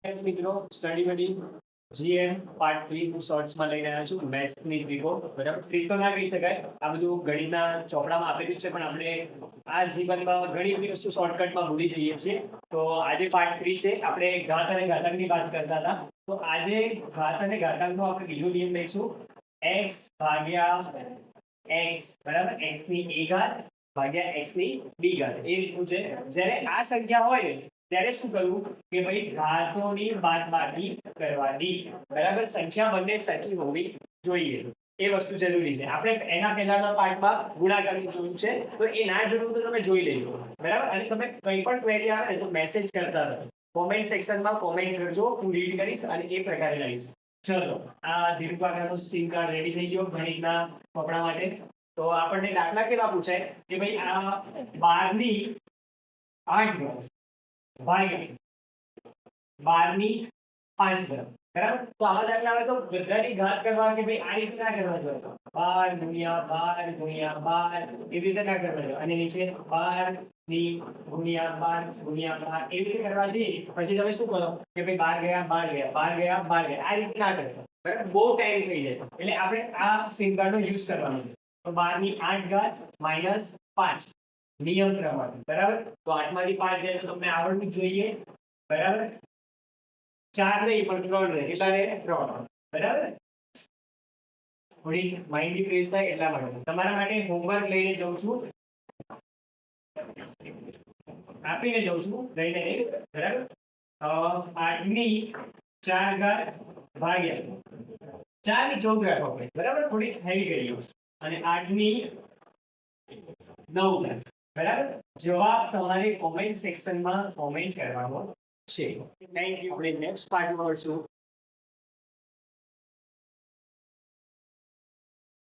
મિત્રો સ્ટડી બડી GM part 3 હું શોર્ટ્સમાં લઈને આવ્યો છું મેથ્સની ટ્રીકો બરાબર ટ્રીક તો ના કહી શકાય આ બધું ગણિતના ચોપડામાં આપેલું છે પણ આપણે આ જીવનમાં ઘણી બધી વસ્તુ શોર્ટકટમાં ભૂલી જઈએ છીએ તો આજે પાર્ટ 3 છે આપણે ઘાત અને ઘાતાંકની વાત કરતા હતા તો આજે ઘાત અને ઘાતાંકનો આપણે બીજો નિયમ લઈશું x ભાગ્યા x બરાબર x ની a ઘાત ભાગ્યા x ની b ઘાત એ રીતનું છે જ્યારે આ સંખ્યા હોય ને ત્યારે શું કરવું કે ભાઈ ઘાતોની બાદબાકી કરવાની બરાબર સંખ્યા બંને સરખી હોવી જોઈએ એ વસ્તુ જરૂરી છે આપણે એના પહેલાના પાર્ટમાં ગુણાકારની જોયું છે તો એ ના જોયું તો તમે જોઈ લેજો બરાબર અને તમે કંઈ પણ ક્વેરી આવે તો મેસેજ કરતા રહો કોમેન્ટ સેક્શનમાં કોમેન્ટ કરજો હું રીડ કરીશ અને એ પ્રકારે લઈશ ચલો આ દીર્ઘાકારનો સિમ કાર્ડ રેડી થઈ ગયો ગણિતના કપડા માટે તો આપણને દાખલા કેવા પૂછાય કે ભાઈ આ 12 ની 8 ભાગ્યા 12 ની 5 ઘાત બરાબર તો આવા દાખલા આવે તો બધાની ઘાત કરવા કે ભાઈ આ રીતે ના કરવા જોઈએ 12 ગુણ્યા 12 ગુણ્યા 12 એવી રીતે ના કરવા જોઈએ અને નીચે 12 ની ગુણ્યા 12 ગુણ્યા 12 એવી રીતે કરવા જઈએ પછી તમે શું કરો કે ભાઈ 12 ગયા 12 ગયા 12 ગયા 12 ગયા આ રીતે ના કરતા બરાબર બહુ ટાઈમ થઈ જાય એટલે આપણે આ સિમ કાર્ડનો યુઝ કરવાનો છે તો 12 ની 8 ઘાત માઈનસ 5 નિયમ પ્રમાણે બરાબર તો 8 માંથી 5 જાય તો તમને આવડવું જોઈએ બરાબર 4 નહીં પણ 3 રહે કેટલા રહે 3 બરાબર થોડી માઇન્ડ ફ્રેશ થાય એટલા માટે તમારા માટે હોમવર્ક લઈને જાઉં છું આપીને જાઉં છું લઈને બરાબર 8 ની 4 ઘાત ભાગ્યા 4 ની 14 રાખો આપણે બરાબર થોડી હેવી કરીએ અને 8 ની 9 ઘાત બરાબર જવાબ તમારે કોમેન્ટ સેક્શનમાં કોમેન્ટ કરવાનો છે થેન્ક યુ આપણે નેક્સ્ટ પાર્ટમાં મળશું